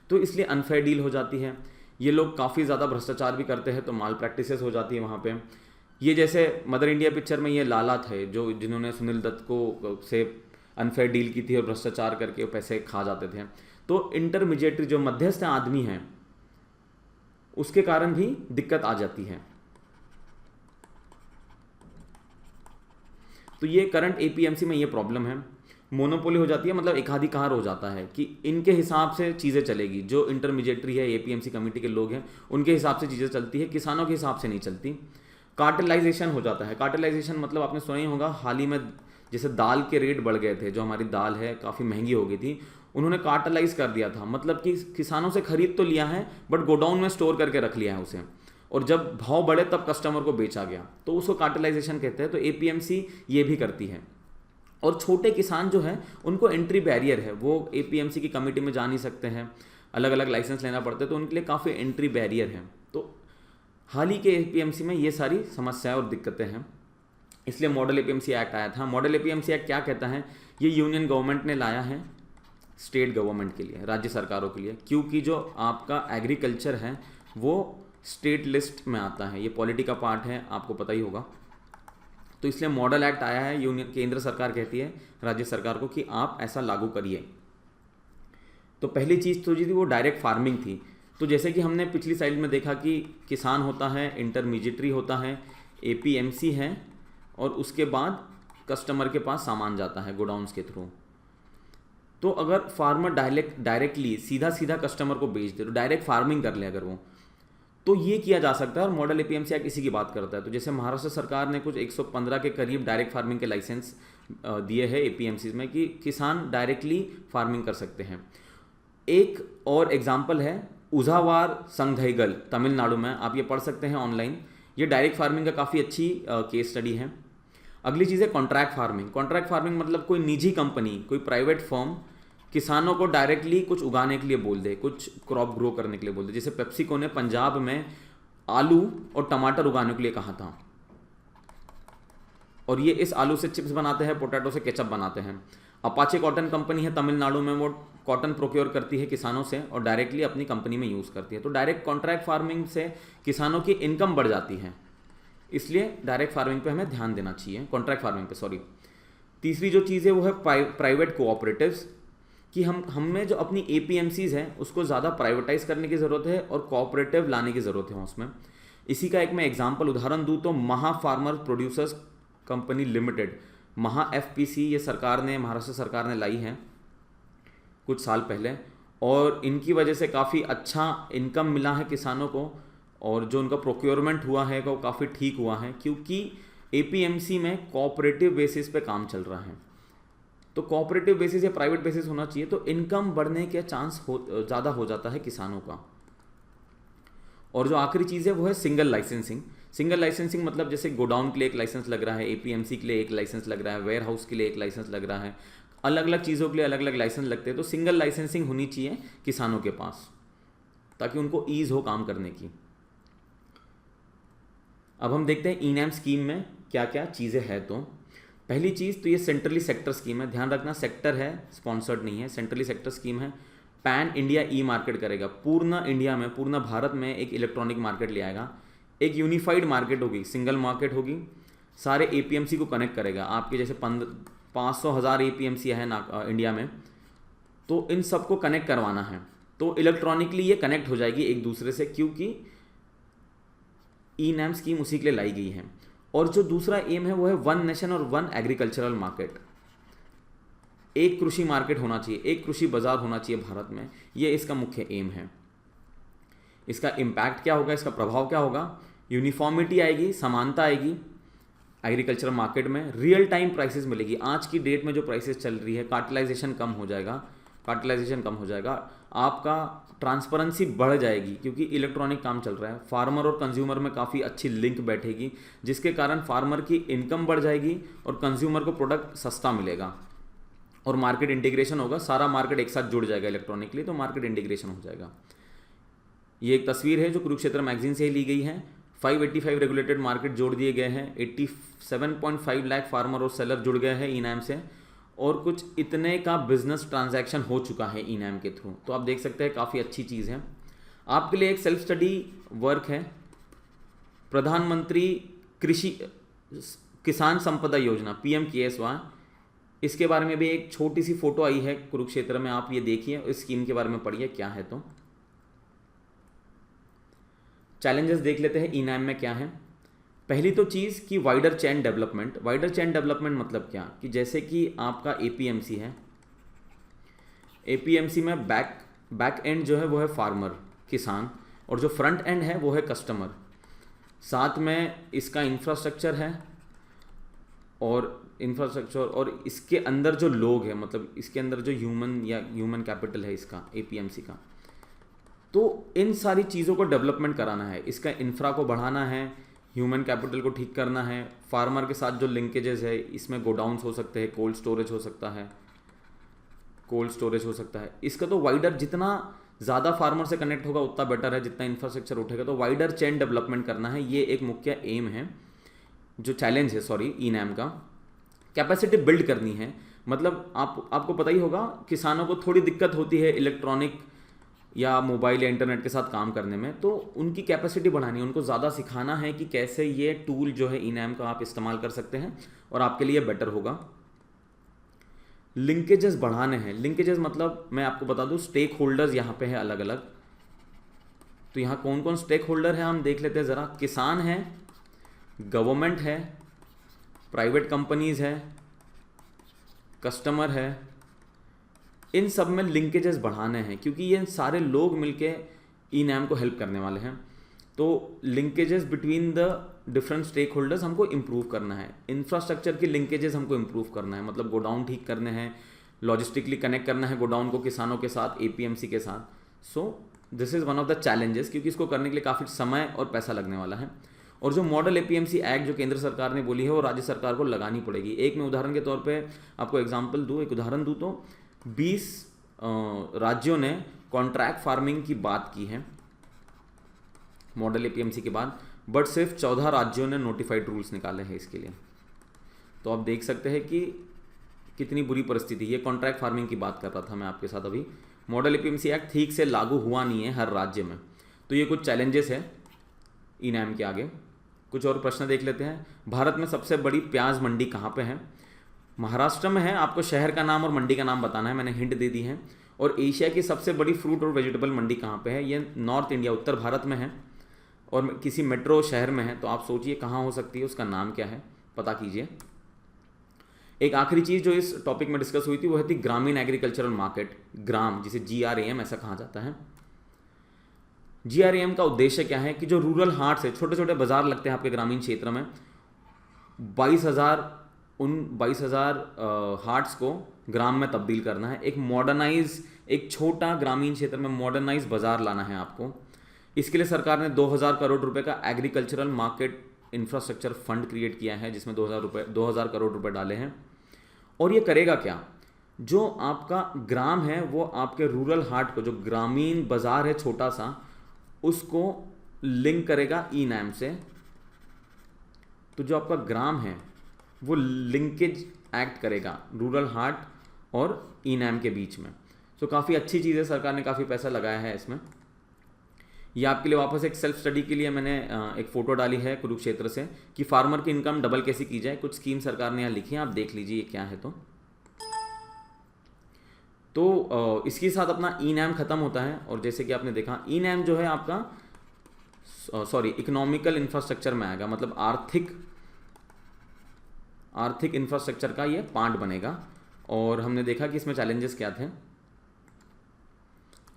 तो इसलिए अनफेयर डील हो जाती है। ये लोग काफ़ी ज़्यादा भ्रष्टाचार भी करते हैं, तो माल प्रैक्टिसेस हो जाती है वहाँ पे। ये जैसे मदर इंडिया पिक्चर में ये लाला थे जो जिन्होंने सुनील दत्त को से अनफेयर डील की थी और भ्रष्टाचार करके पैसे खा जाते थे। तो इंटरमीडिएटरी जो मध्यस्थ आदमी हैं उसके कारण भी दिक्कत आ जाती है। तो ये करंट एपीएमसी में ये प्रॉब्लम है। मोनोपोली हो जाती है, मतलब एकाधिकार हो जाता है कि इनके हिसाब से चीज़ें चलेगी। जो इंटरमीडिएटरी है, एपीएमसी कमेटी के लोग हैं, उनके हिसाब से चीज़ें चलती है, किसानों के हिसाब से नहीं चलती। कार्टेलाइजेशन हो जाता है। कार्टेलाइजेशन मतलब आपने सुना ही होगा, हाल ही में जैसे दाल के रेट बढ़ गए थे, जो हमारी दाल है काफ़ी महंगी हो गई थी, उन्होंने कार्टेलाइज कर दिया था। मतलब कि किसानों से खरीद तो लिया है बट गोडाउन में स्टोर करके रख लिया है उसे, और जब भाव बढ़े तब कस्टमर को बेचा गया, तो उसको कार्टेलाइजेशन कहते हैं। तो एपीएमसी ये भी करती है। और छोटे किसान जो है उनको एंट्री बैरियर है, वो एपीएमसी की कमेटी में जा नहीं सकते हैं, अलग अलग लाइसेंस लेना पड़ता है, तो उनके लिए काफ़ी एंट्री बैरियर है। तो हाल ही के एपीएमसी में ये सारी समस्याएं और दिक्कतें हैं, इसलिए मॉडल एपीएमसी एक्ट आया था। मॉडल एपीएमसी एक्ट क्या कहता है, ये यूनियन गवर्नमेंट ने लाया है स्टेट गवर्नमेंट के लिए, राज्य सरकारों के लिए, क्योंकि जो आपका एग्रीकल्चर है वो स्टेट लिस्ट में आता है। ये पॉलिटी का पार्ट है, आपको पता ही होगा। तो इसलिए मॉडल एक्ट आया है, यूनियन केंद्र सरकार कहती है राज्य सरकार को कि आप ऐसा लागू करिए। तो पहली चीज़ तो जी थी वो डायरेक्ट फार्मिंग थी। तो जैसे कि हमने पिछली स्लाइड में देखा कि किसान होता है, इंटरमीडिएटरी होता है, एपीएमसी है, और उसके बाद कस्टमर के पास सामान जाता है गोडाउन्स के थ्रू। तो अगर फार्मर डायरेक्टली सीधा कस्टमर को बेच दे, तो डायरेक्ट फार्मिंग कर ले अगर वो, तो ये किया जा सकता है। और मॉडल एपीएमसी एक्ट इसी की बात करता है। तो जैसे महाराष्ट्र सरकार ने कुछ 115 के करीब डायरेक्ट फार्मिंग के लाइसेंस दिए हैं एपीएमसी में कि किसान डायरेक्टली फार्मिंग कर सकते हैं। एक और एग्जाम्पल है उझावार संघईगल, तमिलनाडु में, आप ये पढ़ सकते हैं ऑनलाइन। ये डायरेक्ट फार्मिंग का काफ़ी अच्छी केस स्टडी है। अगली चीज़ है कॉन्ट्रैक्ट फार्मिंग। कॉन्ट्रैक्ट फार्मिंग मतलब कोई निजी कंपनी, कोई प्राइवेट फर्म किसानों को डायरेक्टली कुछ उगाने के लिए बोल दे, कुछ क्रॉप ग्रो करने के लिए बोल दे। जैसे पेप्सिको ने पंजाब में आलू और टमाटर उगाने के लिए कहा था, और ये इस आलू से चिप्स बनाते हैं, पोटैटो से केचप बनाते हैं। अपाचे कॉटन कंपनी है तमिलनाडु में, वो कॉटन प्रोक्योर करती है किसानों से और डायरेक्टली अपनी कंपनी में यूज़ करती है। तो डायरेक्ट कॉन्ट्रैक्ट फार्मिंग से किसानों की इनकम बढ़ जाती है, इसलिए डायरेक्ट फार्मिंग पे हमें ध्यान देना चाहिए, कॉन्ट्रैक्ट फार्मिंग पे, सॉरी। तीसरी जो चीज़ है वो है प्राइवेट कोऑपरेटिव्स, कि हमें जो अपनी एपीएमसीज हैं उसको ज़्यादा प्राइवेटाइज करने की ज़रूरत है और कोऑपरेटिव लाने की ज़रूरत है उसमें। इसी का एक मैं एग्जांपल उदाहरण दूँ तो महा फार्मर प्रोड्यूसर्स कंपनी लिमिटेड, महा एफपीसी, ये सरकार ने, महाराष्ट्र सरकार ने लाई है कुछ साल पहले, और इनकी वजह से काफ़ी अच्छा इनकम मिला है किसानों को, और जो उनका प्रोक्योरमेंट हुआ है वो काफ़ी ठीक हुआ है, क्योंकि एपीएमसी में कोऑपरेटिव बेसिस पे काम चल रहा है। तो कोऑपरेटिव बेसिस या प्राइवेट बेसिस होना चाहिए, तो इनकम बढ़ने के चांस ज़्यादा हो जाता है किसानों का। और जो आखिरी चीज़ है वो है सिंगल लाइसेंसिंग। सिंगल लाइसेंसिंग मतलब जैसे गोडाउन के लिए एक लाइसेंस लग रहा है, एपीएमसी के लिए एक लाइसेंस लग रहा है, वेयर हाउस के लिए एक लाइसेंस लग रहा है, अलग अलग चीज़ों के लिए अलग अलग लाइसेंस लगते हैं। तो सिंगल लाइसेंसिंग होनी चाहिए किसानों के पास, ताकि उनको ईज हो काम करने की। अब हम देखते हैं ई नैम स्कीम में क्या क्या चीज़ें हैं। तो पहली चीज़ तो ये सेंट्रली सेक्टर स्कीम है, ध्यान रखना सेक्टर है, स्पॉन्सर्ड नहीं है, सेंट्रली सेक्टर स्कीम है। पैन इंडिया ई मार्केट करेगा, पूर्ण इंडिया में, पूर्ण भारत में एक इलेक्ट्रॉनिक मार्केट ले आएगा, एक यूनिफाइड मार्केट होगी, सिंगल मार्केट होगी, सारे एपीएमसी को कनेक्ट करेगा। आपके जैसे 500,000 एपीएमसी है ना इंडिया में, तो इन सबको कनेक्ट करवाना है। तो इलेक्ट्रॉनिकली ये कनेक्ट हो जाएगी एक दूसरे से, क्योंकि ई नैम स्कीम उसी के लिए लाई गई है। और जो दूसरा एम है वो है वन नेशन और वन एग्रीकल्चरल मार्केट। एक कृषि मार्केट होना चाहिए, एक कृषि बाजार होना चाहिए भारत में, ये इसका मुख्य एम है। इसका इम्पैक्ट क्या होगा, इसका प्रभाव क्या होगा? यूनिफॉर्मिटी आएगी, समानता आएगी एग्रीकल्चरल मार्केट में, रियल टाइम प्राइसेस मिलेगी। आज की डेट में जो प्राइसेस चल रही है, कार्टेलाइजेशन कम हो जाएगा, आपका ट्रांसपेरेंसी बढ़ जाएगी, क्योंकि इलेक्ट्रॉनिक काम चल रहा है। फार्मर और कंज्यूमर में काफ़ी अच्छी लिंक बैठेगी, जिसके कारण फार्मर की इनकम बढ़ जाएगी और कंज्यूमर को प्रोडक्ट सस्ता मिलेगा, और मार्केट इंटीग्रेशन होगा, सारा मार्केट एक साथ जुड़ जाएगा इलेक्ट्रॉनिकली, तो मार्केट इंटीग्रेशन हो जाएगा। ये एक तस्वीर है जो कुरुक्षेत्र मैगजीन से ही ली गई है। 585 रेगुलेटेड मार्केट जोड़ दिए गए हैं, 87.5 लाख फार्मर और सेलर जुड़ गए हैं ई नैम से, और कुछ इतने का बिजनेस ट्रांजैक्शन हो चुका है ई नैम के थ्रू। तो आप देख सकते हैं काफ़ी अच्छी चीज़ है। आपके लिए एक सेल्फ स्टडी वर्क है, प्रधानमंत्री कृषि किसान संपदा योजना PMKSY, इसके बारे में भी एक छोटी सी फोटो आई है कुरुक्षेत्र में, आप ये देखिए, इस स्कीम के बारे में पढ़िए क्या है। तो चैलेंजेस देख लेते हैं ई नैम में क्या है। पहली तो चीज़ कि wider chain development. Wider chain development मतलब क्या, कि जैसे कि आपका एपीएमसी है, एपीएमसी में बैक एंड जो है वो है फार्मर, किसान, और जो फ्रंट एंड है वो है कस्टमर। साथ में इसका इंफ्रास्ट्रक्चर है, और इसके अंदर जो लोग हैं, मतलब इसके अंदर जो ह्यूमन कैपिटल है इसका, एपीएमसी का, तो इन सारी चीज़ों को डेवलपमेंट कराना है, इसका इंफ्रा को बढ़ाना है, ह्यूमन कैपिटल को ठीक करना है। फार्मर के साथ जो लिंकेजेस है, इसमें गोडाउन्स हो सकते हैं, कोल्ड स्टोरेज हो सकता है, इसका तो वाइडर, जितना ज़्यादा फार्मर से कनेक्ट होगा उतना बेटर है, जितना इंफ्रास्ट्रक्चर उठेगा, तो वाइडर चेन डेवलपमेंट करना है, ये एक मुख्य एम है, जो चैलेंज है ई नैम का। कैपेसिटी बिल्ड करनी है, मतलब आपको पता ही होगा, किसानों को थोड़ी दिक्कत होती है इलेक्ट्रॉनिक या मोबाइल या इंटरनेट के साथ काम करने में, तो उनकी कैपेसिटी बढ़ानी है, उनको ज़्यादा सिखाना है कि कैसे ये टूल जो है ई नैम का आप इस्तेमाल कर सकते हैं और आपके लिए बेटर होगा। लिंकेजेस बढ़ाने हैं। लिंकेजेस मतलब मैं आपको बता दूं, स्टेक होल्डर्स यहाँ पे है अलग अलग। तो यहाँ कौन कौन स्टेक होल्डर है हम देख लेते हैं ज़रा। किसान है, गवर्नमेंट है, प्राइवेट कंपनीज है, कस्टमर है, इन सब में लिंकेजेस बढ़ाने हैं, क्योंकि ये सारे लोग मिलके ई नैम को हेल्प करने वाले हैं। तो linkages between the different stakeholders हमको इम्प्रूव करना है। इंफ्रास्ट्रक्चर की लिंकेजेस हमको इम्प्रूव करना है, मतलब गोडाउन ठीक करने हैं, लॉजिस्टिकली कनेक्ट करना है गोडाउन को किसानों के साथ, एपीएमसी के साथ। So this is one of the challenges, क्योंकि इसको करने के लिए काफ़ी समय और पैसा लगने वाला है। और जो मॉडल एपीएमसी एक्ट जो केंद्र सरकार ने बोली है, वो राज्य सरकार को लगानी पड़ेगी। एक मैं उदाहरण के तौर पे आपको एक उदाहरण दूँ तो 20 राज्यों ने कॉन्ट्रैक्ट फार्मिंग की बात की है मॉडल एपीएमसी के बाद, बट सिर्फ 14 राज्यों ने नोटिफाइड रूल्स निकाले हैं इसके लिए। तो आप देख सकते हैं कि कितनी बुरी परिस्थिति। ये कॉन्ट्रैक्ट फार्मिंग की बात कर रहा था मैं आपके साथ अभी। मॉडल एपीएमसी एक्ट ठीक से लागू हुआ नहीं है हर राज्य में, तो ये कुछ चैलेंजेस है ई नैम के आगे। कुछ और प्रश्न देख लेते हैं। भारत में सबसे बड़ी प्याज मंडी कहाँ पे है? महाराष्ट्र में है। आपको शहर का नाम और मंडी का नाम बताना है, मैंने हिंट दे दी है। और एशिया की सबसे बड़ी फ्रूट और वेजिटेबल मंडी कहाँ पे है? ये नॉर्थ इंडिया, उत्तर भारत में है, और किसी मेट्रो शहर में है। तो आप सोचिए कहाँ हो सकती है, उसका नाम क्या है, पता कीजिए। एक आखिरी चीज़ जो इस टॉपिक में डिस्कस हुई थी वो थी ग्रामीण एग्रीकल्चरल मार्केट, ग्राम, जिसे GRAM ऐसा कहा जाता है। GRAM का उद्देश्य क्या है कि जो रूरल हाट से छोटे छोटे बाजार लगते हैं आपके ग्रामीण क्षेत्र में, 22,000 उन 22,000 हार्ट्स को ग्राम में तब्दील करना है। एक छोटा ग्रामीण क्षेत्र में मॉडर्नाइज बाजार लाना है आपको। इसके लिए सरकार ने 2,000 करोड़ रुपए का agricultural market infrastructure fund create किया है, जिसमें 2,000 करोड़ रुपए डाले हैं। और ये करेगा क्या? जो आपका ग्राम है वो आपके रूरल हार्ट को, जो ग्रामीण बाजार है छोटा सा, उसको लिंक करेगा ई नैम से। तो जो आपका ग्राम है वो लिंकेज एक्ट करेगा रूरल हार्ट और ई नैम के बीच में। तो काफ़ी अच्छी चीज़ है, सरकार ने काफ़ी पैसा लगाया है इसमें। ये आपके लिए वापस एक सेल्फ स्टडी के लिए मैंने एक फ़ोटो डाली है कुरुक्षेत्र से, कि फार्मर की इनकम डबल कैसे की जाए। कुछ स्कीम सरकार ने यहाँ लिखी है, आप देख लीजिए ये क्या है। तो इसके साथ अपना ई नैम ख़त्म होता है। और जैसे कि आपने देखा, ई नैम जो है आपका इकोनॉमिकल इंफ्रास्ट्रक्चर में आएगा, मतलब आर्थिक इंफ्रास्ट्रक्चर का ये पार्ट बनेगा। और हमने देखा कि इसमें चैलेंजेस क्या थे।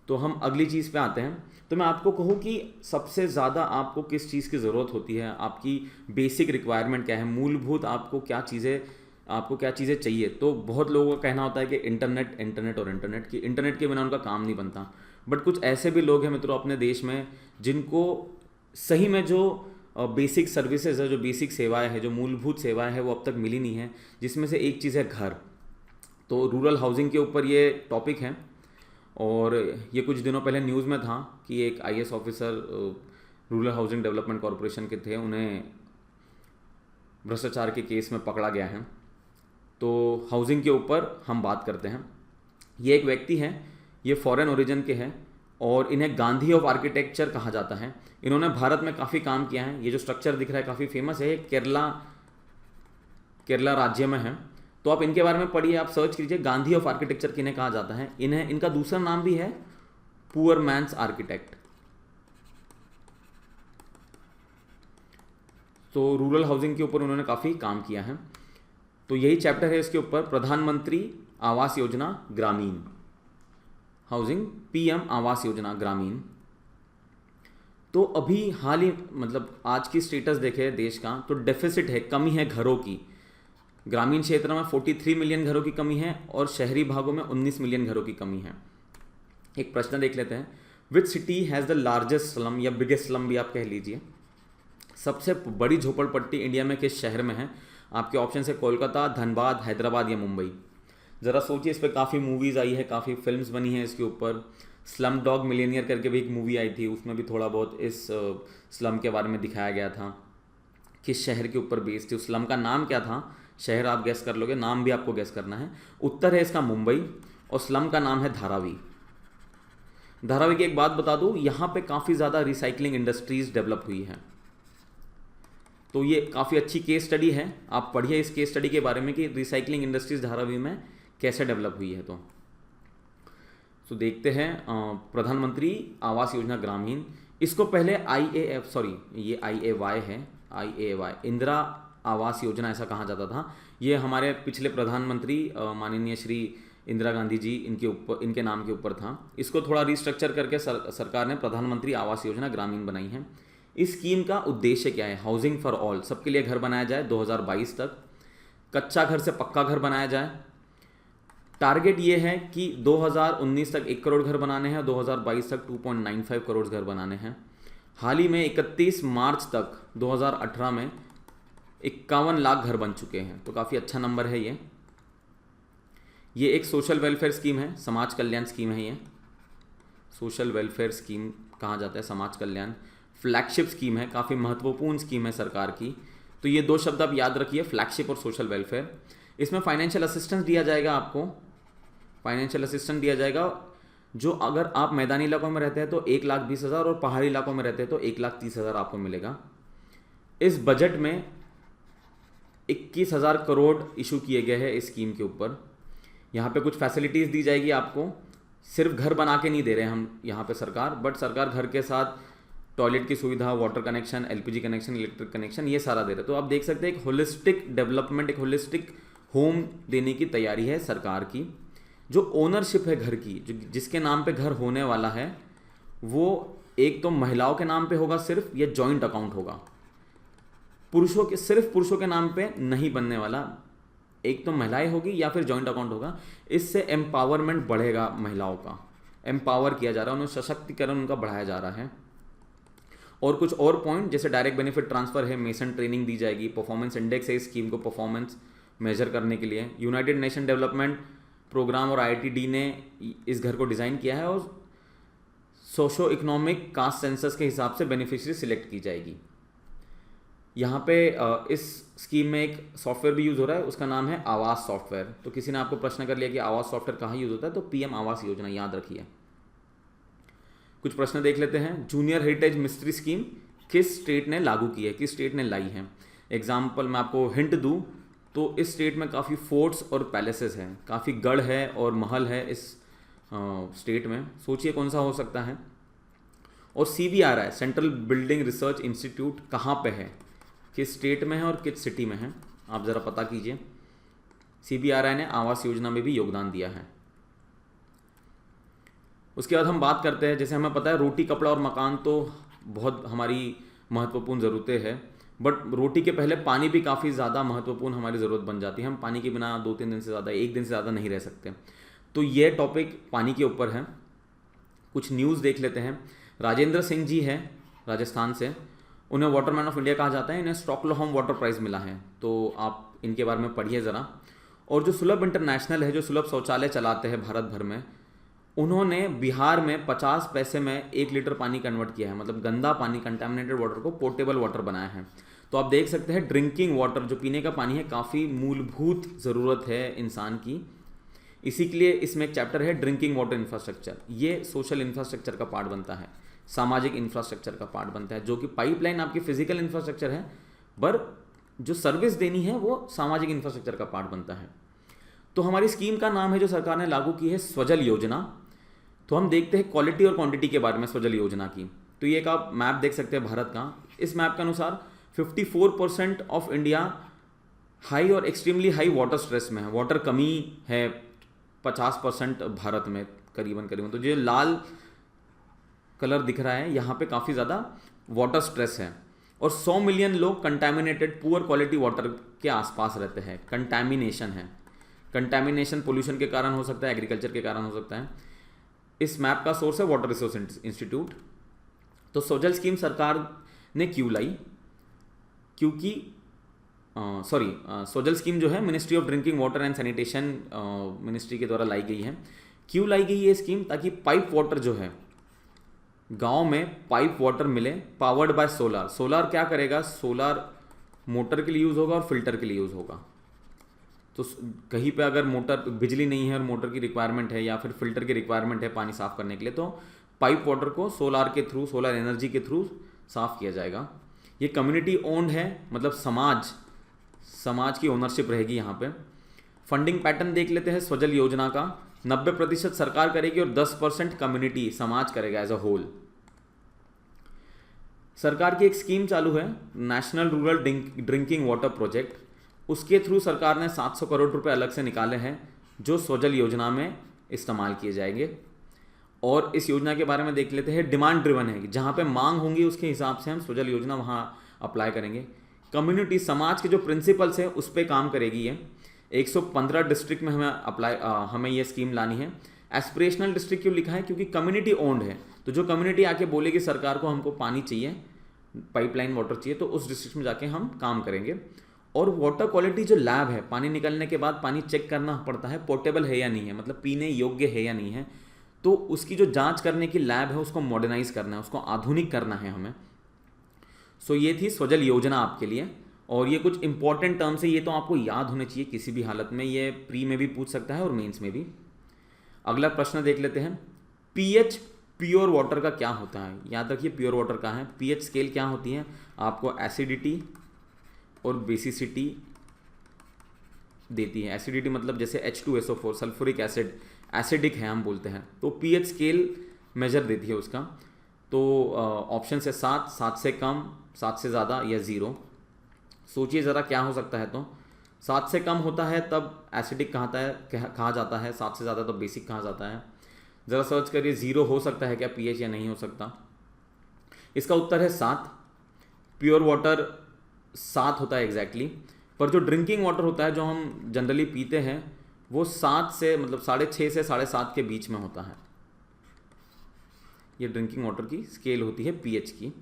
तो हम अगली चीज़ पे आते हैं। तो मैं आपको कहूँ कि सबसे ज़्यादा आपको किस चीज़ की ज़रूरत होती है, आपकी बेसिक रिक्वायरमेंट क्या है, मूलभूत आपको क्या चीज़ें चाहिए। तो बहुत लोगों का कहना होता है कि इंटरनेट की इंटरनेट के बिना उनका काम नहीं बनता। बट कुछ ऐसे भी लोग हैं मित्रों अपने देश में जिनको सही में जो बेसिक सर्विसेज है, जो बेसिक सेवाएं हैं, जो मूलभूत सेवाएं हैं, वो अब तक मिली नहीं है, जिसमें से एक चीज़ है घर। तो रूरल हाउसिंग के ऊपर ये टॉपिक है। और ये कुछ दिनों पहले न्यूज़ में था कि एक IAS officer rural housing development corporation के थे, उन्हें भ्रष्टाचार के केस में पकड़ा गया है। तो हाउसिंग के ऊपर हम बात करते हैं। ये एक व्यक्ति हैं, ये फॉरेन ओरिजिन के हैं और इन्हें गांधी ऑफ आर्किटेक्चर कहा जाता है। इन्होंने भारत में काफ़ी काम किया है। ये जो स्ट्रक्चर दिख रहा है काफ़ी फेमस है, केरला राज्य में है। तो आप इनके बारे में पढ़िए, आप सर्च कीजिए, गांधी ऑफ आर्किटेक्चर किन्हें कहा जाता है। इनका दूसरा नाम भी है पुअर मैन्स आर्किटेक्ट। तो रूरल हाउसिंग के ऊपर उन्होंने काफ़ी काम किया है। तो यही चैप्टर है इसके ऊपर, प्रधानमंत्री आवास योजना ग्रामीण हाउसिंग, PM आवास योजना ग्रामीण। तो अभी हाल ही, मतलब आज की स्टेटस देखे देश का, तो डेफिसिट है, कमी है घरों की। ग्रामीण क्षेत्र में 43 मिलियन घरों की कमी है और शहरी भागों में 19 मिलियन घरों की कमी है। एक प्रश्न देख लेते हैं, which city has the largest slum, या बिगेस्ट स्लम भी आप कह लीजिए। सबसे बड़ी झोपड़पट्टी इंडिया में किस शहर में है? आपके ऑप्शन है कोलकाता, धनबाद, हैदराबाद या मुंबई। ज़रा सोचिए, इस पर काफ़ी मूवीज़ आई है, काफ़ी फिल्म्स बनी है इसके ऊपर। स्लम डॉग मिलियनियर करके भी एक मूवी आई थी, उसमें भी थोड़ा बहुत इस स्लम के बारे में दिखाया गया था, किस शहर के ऊपर बेस्ड थी। उस स्लम का नाम क्या था? शहर आप गैस कर लोगे, नाम भी आपको गैस करना है। उत्तर है इसका मुंबई और स्लम का नाम है धारावी। धारावी की एक बात बता दूं, यहाँ पे काफ़ी ज़्यादा रिसाइकलिंग इंडस्ट्रीज डेवलप हुई है। तो ये काफ़ी अच्छी केस स्टडी है, आप पढ़िए इस केस स्टडी के बारे में कि रिसाइकलिंग इंडस्ट्रीज धारावी में कैसे डेवलप हुई है। तो देखते हैं प्रधानमंत्री आवास योजना ग्रामीण। इसको पहले IAY है, इंदिरा आवास योजना ऐसा कहा जाता था। ये हमारे पिछले प्रधानमंत्री माननीय श्री इंदिरा गांधी जी इनके नाम के ऊपर था। इसको थोड़ा रिस्ट्रक्चर करके सरकार ने प्रधानमंत्री आवास योजना ग्रामीण बनाई है। इस स्कीम का उद्देश्य क्या है? हाउसिंग फॉर ऑल, सबके लिए घर बनाया जाए 2022 तक। कच्चा घर से पक्का घर बनाया जाए। टारगेट ये है कि 2019 तक 1 करोड़ घर बनाने हैं, 2022 तक 2.95 करोड़ घर बनाने हैं। हाल ही में 31 मार्च तक 2018 में 51 लाख घर बन चुके हैं, तो काफ़ी अच्छा नंबर है ये एक सोशल वेलफेयर स्कीम है, समाज कल्याण स्कीम है। ये सोशल वेलफेयर स्कीम कहा जाता है, समाज कल्याण फ्लैगशिप स्कीम है, काफ़ी महत्वपूर्ण स्कीम है सरकार की। तो ये 2 शब्द आप याद रखिए, फ्लैगशिप और सोशल वेलफेयर। इसमें फाइनेंशियल असिस्टेंस दिया जाएगा आपको, फाइनेंशियल असिस्टेंस दिया जाएगा जो अगर आप मैदानी इलाकों में रहते हैं तो 1,20,000 और पहाड़ी इलाकों में रहते हैं तो 1,30,000 आपको मिलेगा। इस बजट में 21,000 करोड़ इशू किए गए हैं इस स्कीम के ऊपर। यहाँ पे कुछ फैसिलिटीज़ दी जाएगी आपको, सिर्फ घर बना के नहीं दे रहे हम यहाँ पे सरकार, बट सरकार घर के साथ टॉयलेट की सुविधा, water connection, LPG connection, electric connection, ये सारा दे रहे हैं। तो आप देख सकते हैं एक होलिस्टिक डेवलपमेंट, एक होलिस्टिक होम देने की तैयारी है सरकार की। जो ओनरशिप है घर की, जो जिसके नाम पे घर होने वाला है, वो एक तो महिलाओं के नाम पे होगा सिर्फ, या जॉइंट अकाउंट होगा। सिर्फ पुरुषों के नाम पे नहीं बनने वाला, एक तो महिलाएं होगी या फिर जॉइंट अकाउंट होगा। इससे एम्पावरमेंट बढ़ेगा, महिलाओं का एम्पावर किया जा रहा है, उन्हें सशक्तिकरण उनका बढ़ाया जा रहा है। और कुछ और पॉइंट जैसे डायरेक्ट बेनिफिट ट्रांसफर है, मेसन ट्रेनिंग दी जाएगी, परफॉर्मेंस इंडेक्स है इस स्कीम को परफॉर्मेंस मेजर करने के लिए। यूनाइटेड नेशन डेवलपमेंट प्रोग्राम और IITD ने इस घर को डिज़ाइन किया है और सोशो इकोनॉमिक कास्ट सेंसस के हिसाब से बेनिफिशियरी सिलेक्ट की जाएगी। यहाँ पे इस स्कीम में एक सॉफ्टवेयर भी यूज़ हो रहा है, उसका नाम है आवास सॉफ्टवेयर। तो किसी ने आपको प्रश्न कर लिया कि आवास सॉफ्टवेयर कहाँ यूज़ होता है, तो PM आवास योजना याद रखिए। कुछ प्रश्न देख लेते हैं। जूनियर हेरिटेज मिस्ट्री स्कीम किस स्टेट ने लागू की है, किस स्टेट ने लाई है? एग्जाम्पल मैं आपको हिंट दूँ तो इस स्टेट में काफ़ी फोर्ट्स और पैलेसेस हैं, काफ़ी गढ़ है और महल है इस स्टेट में। सोचिए कौन सा हो सकता है। और CBRI central building research institute कहाँ पे है, किस स्टेट में है और किस सिटी में है, आप ज़रा पता कीजिए। CBRI ने आवास योजना में भी योगदान दिया है। उसके बाद हम बात करते हैं, जैसे हमें पता है रोटी कपड़ा और मकान तो बहुत हमारी महत्वपूर्ण ज़रूरतें हैं, बट रोटी के पहले पानी भी काफ़ी ज़्यादा महत्वपूर्ण हमारी ज़रूरत बन जाती है। हम पानी के बिना 2-3 दिन से ज़्यादा, 1 दिन से ज़्यादा नहीं रह सकते। तो ये टॉपिक पानी के ऊपर है। कुछ न्यूज़ देख लेते हैं। राजेंद्र सिंह जी हैं राजस्थान से, उन्हें वाटरमैन ऑफ इंडिया कहा जाता है, इन्हें स्टॉकहोम वाटर प्राइज़ मिला है, तो आप इनके बारे में पढ़िए ज़रा। और जो सुलभ इंटरनेशनल है, जो सुलभ शौचालय चलाते हैं भारत भर में, उन्होंने बिहार में 50 पैसे में 1 लीटर पानी कन्वर्ट किया है, मतलब गंदा पानी कंटामिनेटेड वाटर को पोर्टेबल वाटर बनाया है। तो आप देख सकते हैं ड्रिंकिंग वाटर जो पीने का पानी है काफ़ी मूलभूत ज़रूरत है इंसान की। इसी के लिए इसमें एक चैप्टर है ड्रिंकिंग वाटर इंफ्रास्ट्रक्चर। ये सोशल इंफ्रास्ट्रक्चर का पार्ट बनता है, सामाजिक इंफ्रास्ट्रक्चर का पार्ट बनता है, जो कि पाइपलाइन आपकी फिजिकल इंफ्रास्ट्रक्चर है, पर जो सर्विस देनी है वो सामाजिक इंफ्रास्ट्रक्चर का पार्ट बनता है। तो हमारी स्कीम का नाम है जो सरकार ने लागू की है स्वजल योजना। तो हम देखते हैं क्वालिटी और क्वांटिटी के बारे में स्वजल योजना की। तो ये एक आप मैप देख सकते हैं भारत का। इस मैप के अनुसार 54% ऑफ इंडिया हाई और एक्सट्रीमली हाई वाटर स्ट्रेस में है, वाटर कमी है 50% भारत में करीबन। तो जो लाल कलर दिख रहा है यहाँ पे काफ़ी ज़्यादा वाटर स्ट्रेस है। और 100 मिलियन लोग कंटैमिनेटेड पुअर क्वालिटी वाटर के आसपास रहते हैं। कंटैमिनेशन है, कंटैमिनेशन पोल्यूशन के कारण हो सकता है, एग्रीकल्चर के कारण हो सकता है। इस मैप का सोर्स है वाटर रिसोर्स इंस्टीट्यूट। तो स्वजल स्कीम सरकार ने क्यों लाई, क्योंकि स्वजल स्कीम जो है ministry of drinking water and sanitation ministry के द्वारा लाई गई है। क्यों लाई गई ये स्कीम? ताकि पाइप वाटर जो है गांव में पाइप वाटर मिले, पावर्ड बाय सोलार। सोलार क्या करेगा? सोलार मोटर के लिए यूज़ होगा और फिल्टर के लिए यूज़ होगा। तो कहीं पे अगर मोटर बिजली नहीं है और मोटर की रिक्वायरमेंट है या फिर फिल्टर की रिक्वायरमेंट है पानी साफ़ करने के लिए, तो पाइप वाटर को सोलार के थ्रू, सोलार एनर्जी के थ्रू साफ़ किया जाएगा। ये कम्युनिटी ओन्ड है, मतलब समाज की ओनरशिप रहेगी यहाँ पे। फंडिंग पैटर्न देख लेते हैं स्वजल योजना का। 90% सरकार करेगी और 10% कम्युनिटी समाज करेगा एज अ होल। सरकार की एक स्कीम चालू है national rural drinking water project. उसके थ्रू सरकार ने 700 करोड़ रुपए अलग से निकाले हैं जो स्वजल योजना में इस्तेमाल किए जाएंगे। और इस योजना के बारे में देख लेते हैं। डिमांड ड्रिवन है, जहाँ पे मांग होंगी उसके हिसाब से हम स्वजल योजना वहाँ अप्लाई करेंगे। कम्युनिटी समाज के जो प्रिंसिपल्स है उस पर काम करेगी ये। 115 डिस्ट्रिक्ट में हमें ये स्कीम लानी है। एस्पिरेशनल डिस्ट्रिक्ट क्यों लिखा है? क्योंकि कम्युनिटी ओन्ड है। तो जो कम्युनिटी आके बोलेगी सरकार को हमको पानी चाहिए, पाइपलाइन वाटर चाहिए, तो उस डिस्ट्रिक्ट में जाके हम काम करेंगे। और वाटर क्वालिटी जो लैब है, पानी निकलने के बाद पानी चेक करना पड़ता है पोर्टेबल है या नहीं है, मतलब पीने योग्य है या नहीं है। तो उसकी जो जांच करने की लैब है उसको मॉडर्नाइज करना है, उसको आधुनिक करना है हमें। सो ये थी स्वजल योजना आपके लिए। और ये कुछ इंपॉर्टेंट टर्म्स है, ये तो आपको याद होने चाहिए किसी भी हालत में। ये प्री में भी पूछ सकता है और मेंस में भी। अगला प्रश्न देख लेते हैं। पीएच प्योर वाटर का क्या होता है? याद रखिए प्योर वाटर का है। पीएच स्केल क्या होती है? आपको एसिडिटी और बेसिसिटी देती है। एसिडिटी मतलब जैसे H2SO4 सल्फ्यूरिक एसिड एसिडिक है हम बोलते हैं, तो पीएच स्केल मेजर देती है उसका। तो ऑप्शन है 7 से कम, 7 से ज़्यादा या 0। सोचिए ज़रा क्या हो सकता है। तो 7 से कम होता है तब एसिडिक कहा जाता है, 7 से ज़्यादा तो बेसिक कहा जाता है। ज़रा सर्च करिए 0 हो सकता है क्या पीएच या नहीं हो सकता। इसका उत्तर है 7। प्योर वाटर 7 होता है एग्जैक्टली। पर जो ड्रिंकिंग वाटर होता है जो हम जनरली पीते हैं वो 7 से मतलब 6.5 से 7.5 के बीच में होता है। ये ड्रिंकिंग वाटर की स्केल होती है पीएच की।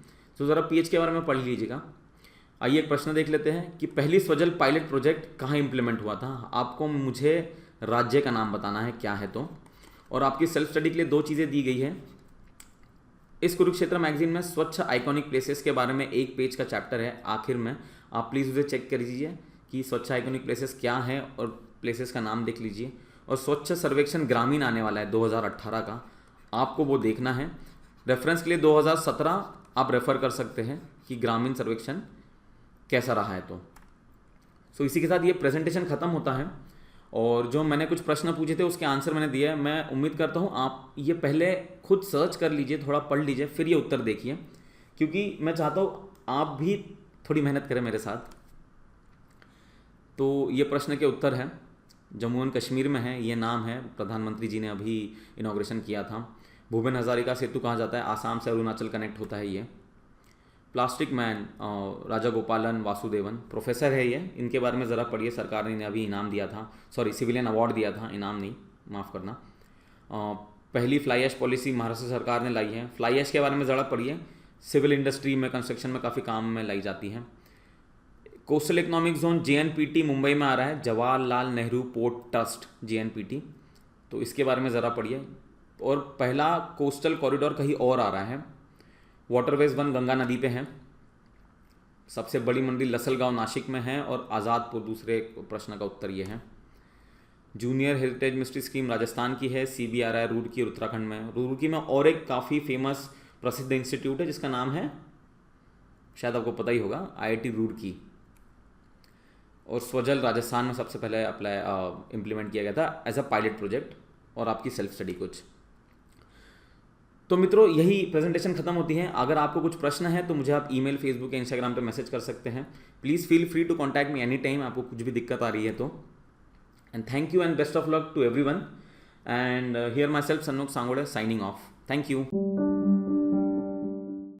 तो ज़रा पीएच के बारे में पढ़ लीजिएगा। आइए एक प्रश्न देख लेते हैं कि पहली स्वजल पायलट प्रोजेक्ट कहाँ इम्प्लीमेंट हुआ था। आपको मुझे राज्य का नाम बताना है क्या है तो, और आपकी सेल्फ स्टडी के लिए 2 चीज़ें दी गई है। इस कुरुक्षेत्र मैगजीन में स्वच्छ आइकॉनिक प्लेसेस के बारे में 1 पेज का चैप्टर है आखिर में, आप प्लीज़ उसे चेक कर लीजिए कि स्वच्छ आइकॉनिक प्लेसेस क्या हैं और प्लेसेस का नाम देख लीजिए। और स्वच्छ सर्वेक्षण ग्रामीण आने वाला है 2018 का, आपको वो देखना है। रेफरेंस के लिए 2017 आप रेफ़र कर सकते हैं कि ग्रामीण सर्वेक्षण कैसा रहा है तो इसी के साथ ये प्रेजेंटेशन ख़त्म होता है। और जो मैंने कुछ प्रश्न पूछे थे उसके आंसर मैंने दिया है। मैं उम्मीद करता हूँ आप ये पहले खुद सर्च कर लीजिए, थोड़ा पढ़ लीजिए, फिर ये उत्तर देखिए, क्योंकि मैं चाहता हूँ आप भी थोड़ी मेहनत करें मेरे साथ। तो ये प्रश्न के उत्तर हैं, जम्मू एंड कश्मीर में है, ये नाम है, प्रधानमंत्री जी ने अभी इनॉग्रेशन किया था। भूपेन हजारिका सेतु कहा जाता है, आसाम से अरुणाचल कनेक्ट होता है ये। प्लास्टिक मैन राजा गोपालन वासुदेवन प्रोफेसर है ये, इनके बारे में ज़रा पढ़िए, सरकार ने अभी इनाम दिया था, सॉरी सिविलियन अवार्ड दिया था, इनाम नहीं, माफ़ करना। पहली फ्लाई ऐश पॉलिसी महाराष्ट्र सरकार ने लाई है, फ्लाई ऐश के बारे में ज़रा पढ़िए, सिविल इंडस्ट्री में कंस्ट्रक्शन में काफ़ी काम में लाई जाती है। Coastal economic zone JNPT Mumbai में आ रहा है, Jawaharlal Nehru port trust JNPT, तो इसके बारे में ज़रा पढ़िए। और पहला कोस्टल कॉरिडोर कहीं और आ रहा है, वाटरवेज 1 गंगा नदी पे है। सबसे बड़ी मंडी लसलगांव नासिक में है और आज़ादपुर, दूसरे प्रश्न का उत्तर ये है। Junior heritage mystery scheme Rajasthan की है, CBRI रुड़की और उत्तराखंड में। रुड़की में और एक काफ़ी फेमस प्रसिद्ध इंस्टीट्यूट है जिसका नाम है, शायद आपको पता ही होगा, IIT रुड़की। और स्वजल राजस्थान में सबसे पहले इम्प्लीमेंट किया गया था एज अ पायलट प्रोजेक्ट। और आपकी सेल्फ स्टडी कुछ। तो मित्रों यही प्रेजेंटेशन खत्म होती है। अगर आपको कुछ प्रश्न है तो मुझे आप ईमेल, फेसबुक या इंस्टाग्राम पे मैसेज कर सकते हैं। Please feel free to contact me any time, आपको कुछ भी दिक्कत आ रही है तो। And thank you and best of luck to everyone. And here my self Sanmukh Sangode signing off. Thank you.